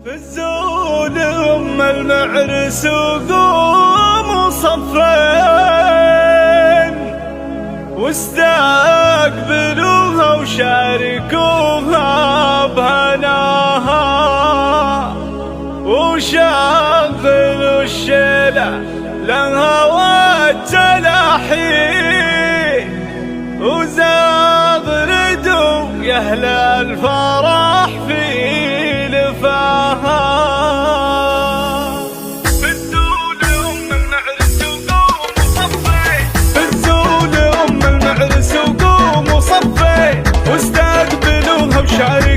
فزوا لأم المعرس وقوموا صفين واستقبلوها وشاركوها بهناها وشغلوا الشيلة لها والتلاحين وزغردوا يا أهل الفرح في لفاها. فزوا لأم المعرس وقوموا صفين فزوا لأم المعرس وقوموا صفين واستقبلوها وشاركوها